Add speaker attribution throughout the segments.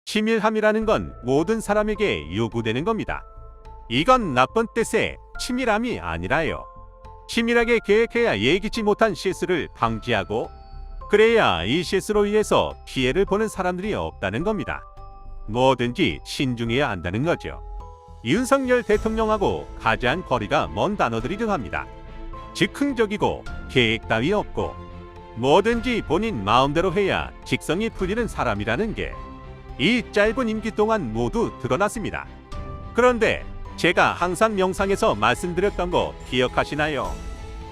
Speaker 1: 치밀함이라는 건 모든 사람에게 요구되는 겁니다. 이건 나쁜 뜻의 치밀함이 아니라요. 치밀하게 계획해야 예기치 못한 실수를 방지하고, 그래야 이 실수로 인해서 피해를 보는 사람들이 없다는 겁니다. 뭐든지 신중해야 한다는 거죠. 윤석열 대통령하고 가장 거리가 먼 단어들이기도 합니다. 즉흥적이고 계획 따위 없고 뭐든지 본인 마음대로 해야 직성이 풀리는 사람이라는 게 이 짧은 임기 동안 모두 드러났습니다. 그런데 제가 항상 영상에서 말씀드렸던 거 기억하시나요?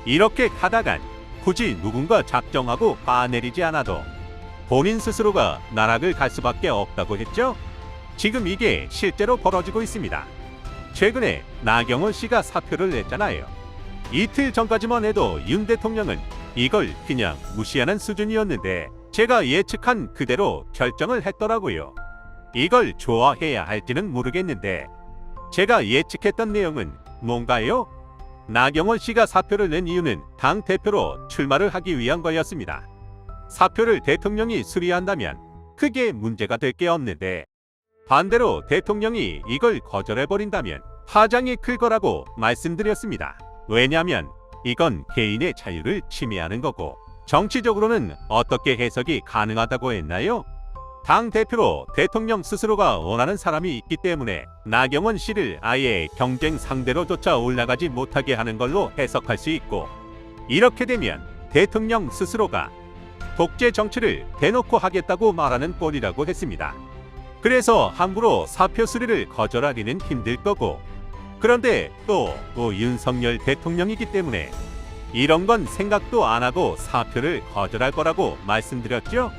Speaker 1: 이렇게 가다간 굳이 누군가 작정하고 빠내리지 않아도 본인 스스로가 나락을 갈 수밖에 없다고 했죠? 지금 이게 실제로 벌어지고 있습니다. 최근에 나경원 씨가 사표를 냈잖아요. 이틀 전까지만 해도 윤 대통령은 이걸 그냥 무시하는 수준이었는데 제가 예측한 그대로 결정을 했더라고요. 이걸 좋아해야 할지는 모르겠는데 제가 예측했던 내용은 뭔가요? 나경원 씨가 사표를 낸 이유는 당대표로 출마를 하기 위한 거였습니다. 사표를 대통령이 수리한다면 크게 문제가 될 게 없는데 반대로 대통령이 이걸 거절해버린다면 파장이 클 거라고 말씀드렸습니다. 왜냐하면 이건 개인의 자유를 침해하는 거고 정치적으로는 어떻게 해석이 가능하다고 했나요? 당대표로 대통령 스스로가 원하는 사람이 있기 때문에 나경원 씨를 아예 경쟁 상대로조차 올라가지 못하게 하는 걸로 해석할 수 있고, 이렇게 되면 대통령 스스로가 독재 정치를 대놓고 하겠다고 말하는 꼴이라고 했습니다. 그래서 함부로 사표 수리를 거절하기는 힘들 거고, 그런데 또 윤석열 대통령이기 때문에 이런 건 생각도 안 하고 사표를 거절할 거라고 말씀드렸죠?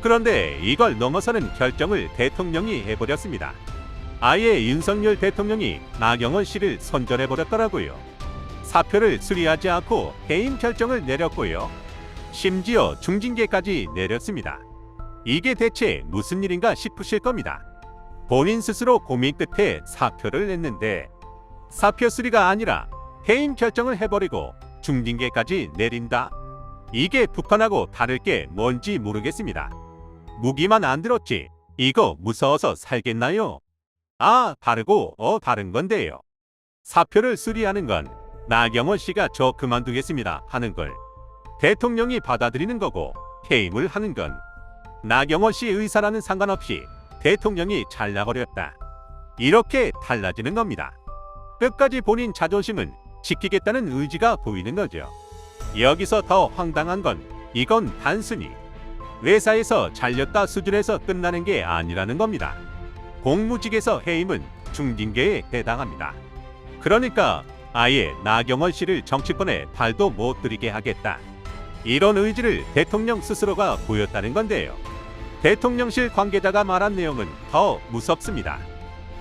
Speaker 1: 그런데 이걸 넘어서는 결정을 대통령이 해버렸습니다. 아예 윤석열 대통령이 나경원 씨를 선전해버렸더라고요. 사표를 수리하지 않고 해임 결정을 내렸고요. 심지어 중징계까지 내렸습니다. 이게 대체 무슨 일인가 싶으실 겁니다. 본인 스스로 고민 끝에 사표를 냈는데 사표 수리가 아니라 해임 결정을 해버리고 중징계까지 내린다? 이게 북한하고 다를 게 뭔지 모르겠습니다. 무기만 안 들었지 이거 무서워서 살겠나요? 다르고 다른 건데요. 사표를 수리하는 건 나경원 씨가 저 그만두겠습니다 하는 걸 대통령이 받아들이는 거고, 해임을 하는 건 나경원 씨 의사라는 상관없이 대통령이 잘라버렸다. 이렇게 달라지는 겁니다. 끝까지 본인 자존심은 지키겠다는 의지가 보이는 거죠. 여기서 더 황당한 건 이건 단순히 회사에서 잘렸다 수준에서 끝나는 게 아니라는 겁니다. 공무직에서 해임은 중징계에 해당합니다. 그러니까 아예 나경원 씨를 정치권에 발도 못 들이게 하겠다. 이런 의지를 대통령 스스로가 보였다는 건데요. 대통령실 관계자가 말한 내용은 더 무섭습니다.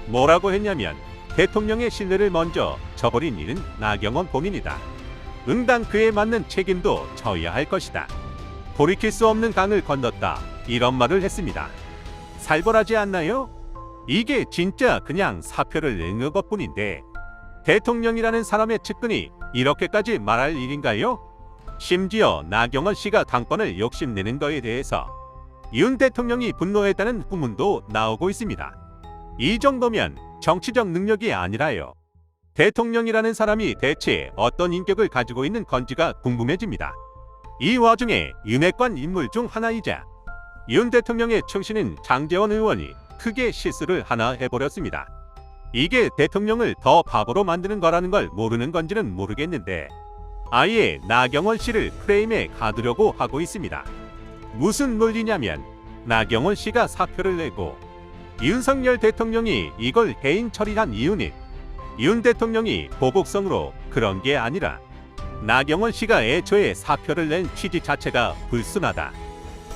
Speaker 1: 뭐라고 했냐면 대통령의 신뢰를 먼저 저버린 이는 나경원 본인이다. 응당 그에 맞는 책임도 져야 할 것이다. 돌이킬 수 없는 강을 건넜다. 이런 말을 했습니다. 살벌하지 않나요? 이게 진짜 그냥 사표를 낸 것뿐인데 대통령이라는 사람의 측근이 이렇게까지 말할 일인가요? 심지어 나경원 씨가 당권을 욕심내는 거에 대해서 윤 대통령이 분노했다는 후문도 나오고 있습니다. 이 정도면 정치적 능력이 아니라요. 대통령이라는 사람이 대체 어떤 인격을 가지고 있는 건지가 궁금해집니다. 이 와중에 윤핵관 인물 중 하나이자 윤 대통령의 청신인 장제원 의원이 크게 실수를 하나 해버렸습니다. 이게 대통령을 더 바보로 만드는 거라는 걸 모르는 건지는 모르겠는데 아예 나경원 씨를 프레임에 가두려고 하고 있습니다. 무슨 논리냐면 나경원 씨가 사표를 내고 윤석열 대통령이 이걸 해임 처리한 이유는 윤 대통령이 보복성으로 그런 게 아니라 나경원 씨가 애초에 사표를 낸 취지 자체가 불순하다.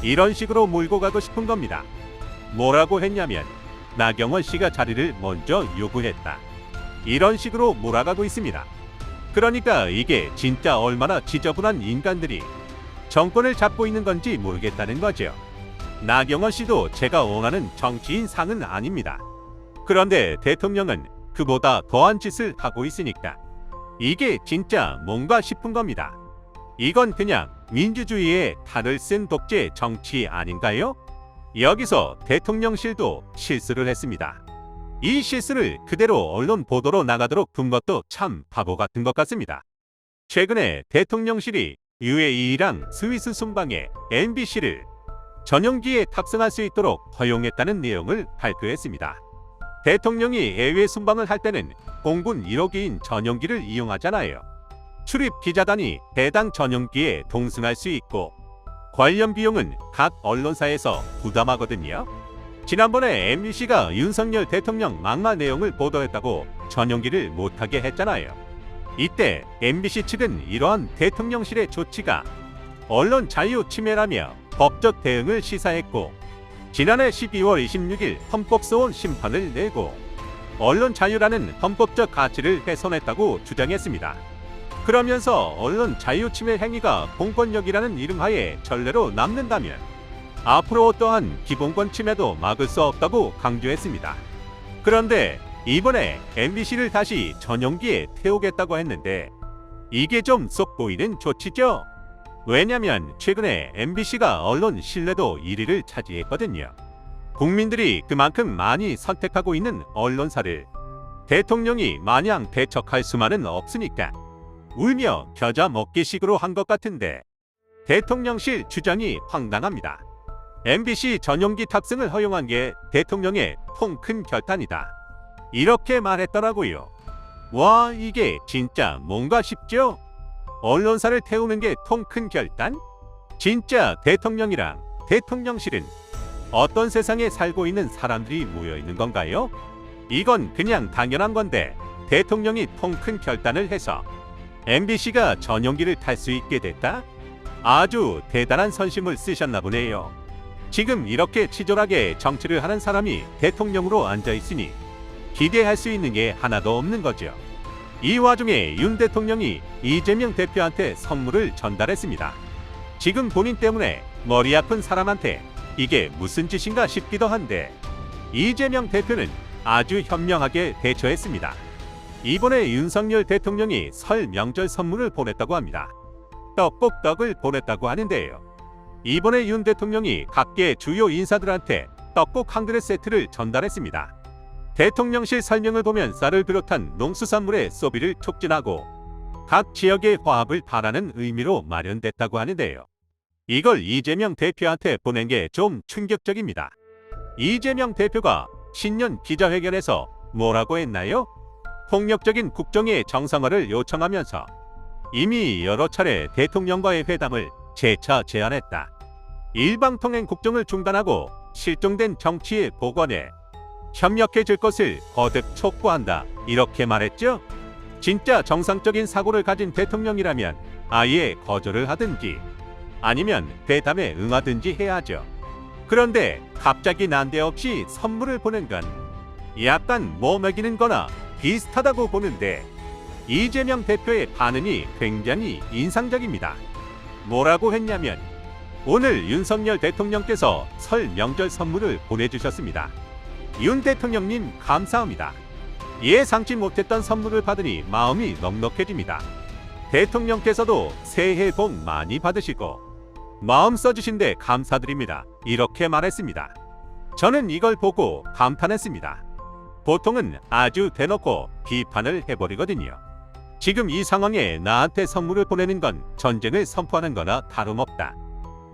Speaker 1: 이런 식으로 몰고 가고 싶은 겁니다. 뭐라고 했냐면 나경원 씨가 자리를 먼저 요구했다. 이런 식으로 몰아가고 있습니다. 그러니까 이게 진짜 얼마나 지저분한 인간들이 정권을 잡고 있는 건지 모르겠다는 거죠. 나경원 씨도 제가 원하는 정치인 상은 아닙니다. 그런데 대통령은 그보다 더한 짓을 하고 있으니까 이게 진짜 뭔가 싶은 겁니다. 이건 그냥 민주주의의 탈을 쓴 독재 정치 아닌가요? 여기서 대통령실도 실수를 했습니다. 이 실수를 그대로 언론 보도로 나가도록 둔 것도 참 바보 같은 것 같습니다. 최근에 대통령실이 UAE랑 스위스 순방에 MBC를 전용기에 탑승할 수 있도록 허용했다는 내용을 발표했습니다. 대통령이 해외 순방을 할 때는 공군 1호기인 전용기를 이용하잖아요. 출입 기자단이 해당 전용기에 동승할 수 있고 관련 비용은 각 언론사에서 부담하거든요. 지난번에 MBC가 윤석열 대통령 막말 내용을 보도했다고 전용기를 못하게 했잖아요. 이때 MBC 측은 이러한 대통령실의 조치가 언론 자유 침해라며 법적 대응을 시사했고, 지난해 12월 26일 헌법소원 심판을 내고 언론 자유라는 헌법적 가치를 훼손했다고 주장했습니다. 그러면서 언론 자유 침해 행위가 공권력이라는 이름하에 전례로 남는다면 앞으로 어떠한 기본권 침해도 막을 수 없다고 강조했습니다. 그런데 이번에 MBC를 다시 전용기에 태우겠다고 했는데 이게 좀 속 보이는 조치죠? 왜냐면 최근에 MBC가 언론 신뢰도 1위를 차지했거든요. 국민들이 그만큼 많이 선택하고 있는 언론사를 대통령이 마냥 배척할 수만은 없으니까 울며 겨자 먹기식으로 한 것 같은데 대통령실 주장이 황당합니다. MBC 전용기 탑승을 허용한 게 대통령의 통 큰 결단이다, 이렇게 말했더라고요. 와, 이게 진짜 뭔가 싶죠? 언론사를 태우는 게 통 큰 결단? 진짜 대통령이랑 대통령실은 어떤 세상에 살고 있는 사람들이 모여 있는 건가요? 이건 그냥 당연한 건데 대통령이 통 큰 결단을 해서 MBC가 전용기를 탈 수 있게 됐다? 아주 대단한 선심을 쓰셨나 보네요. 지금 이렇게 치졸하게 정치를 하는 사람이 대통령으로 앉아 있으니 기대할 수 있는 게 하나도 없는 거죠. 이 와중에 윤 대통령이 이재명 대표한테 선물을 전달했습니다. 지금 본인 때문에 머리 아픈 사람한테 이게 무슨 짓인가 싶기도 한데 이재명 대표는 아주 현명하게 대처했습니다. 이번에 윤석열 대통령이 설 명절 선물을 보냈다고 합니다. 떡국떡을 보냈다고 하는데요. 이번에 윤 대통령이 각계 주요 인사들한테 떡국 한 그릇 세트를 전달했습니다. 대통령실 설명을 보면 쌀을 비롯한 농수산물의 소비를 촉진하고 각 지역의 화합을 바라는 의미로 마련됐다고 하는데요. 이걸 이재명 대표한테 보낸 게 좀 충격적입니다. 이재명 대표가 신년 기자회견에서 뭐라고 했나요? 폭력적인 국정의 정상화를 요청하면서 이미 여러 차례 대통령과의 회담을 재차 제안했다. 일방통행 국정을 중단하고 실종된 정치의 복원에 협력해줄 것을 거듭 촉구한다, 이렇게 말했죠. 진짜 정상적인 사고를 가진 대통령이라면 아예 거절을 하든지 아니면 회담에 응하든지 해야죠. 그런데 갑자기 난데없이 선물을 보낸 건 약간 뭐 먹이는 거나 비슷하다고 보는데 이재명 대표의 반응이 굉장히 인상적입니다. 뭐라고 했냐면 오늘 윤석열 대통령께서 설 명절 선물을 보내주셨습니다. 윤 대통령님 감사합니다. 예상치 못했던 선물을 받으니 마음이 넉넉해집니다. 대통령께서도 새해 복 많이 받으시고 마음 써주신 데 감사드립니다, 이렇게 말했습니다. 저는 이걸 보고 감탄했습니다. 보통은 아주 대놓고 비판을 해버리거든요. 지금 이 상황에 나한테 선물을 보내는 건 전쟁을 선포하는 거나 다름없다.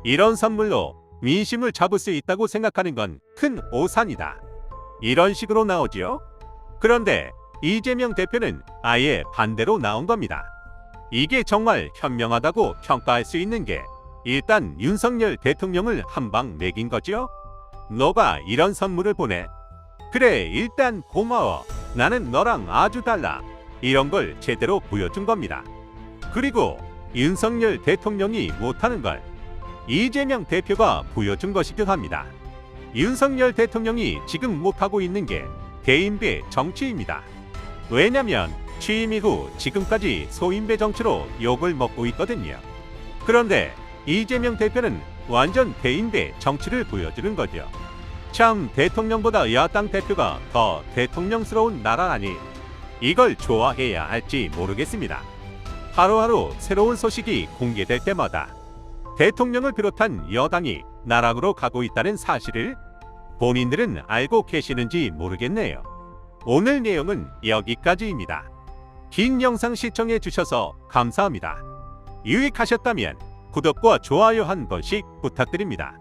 Speaker 1: 이런 선물로 민심을 잡을 수 있다고 생각하는 건 큰 오산이다, 이런 식으로 나오지요. 그런데 이재명 대표는 아예 반대로 나온 겁니다. 이게 정말 현명하다고 평가할 수 있는 게 일단 윤석열 대통령을 한 방 매긴 거죠. 너가 이런 선물을 보내? 그래, 일단 고마워. 나는 너랑 아주 달라. 이런 걸 제대로 보여준 겁니다. 그리고 윤석열 대통령이 못하는 걸 이재명 대표가 보여준 것이기도 합니다. 윤석열 대통령이 지금 못하고 있는 게 대인배 정치입니다. 왜냐면 취임 이후 지금까지 소인배 정치로 욕을 먹고 있거든요. 그런데 이재명 대표는 완전 대인배 정치를 보여주는 거죠. 참, 대통령보다 야당 대표가 더 대통령스러운 나라라니 이걸 좋아해야 할지 모르겠습니다. 하루하루 새로운 소식이 공개될 때마다 대통령을 비롯한 여당이 나락으로 가고 있다는 사실을 본인들은 알고 계시는지 모르겠네요. 오늘 내용은 여기까지입니다. 긴 영상 시청해 주셔서 감사합니다. 유익하셨다면 구독과 좋아요 한 번씩 부탁드립니다.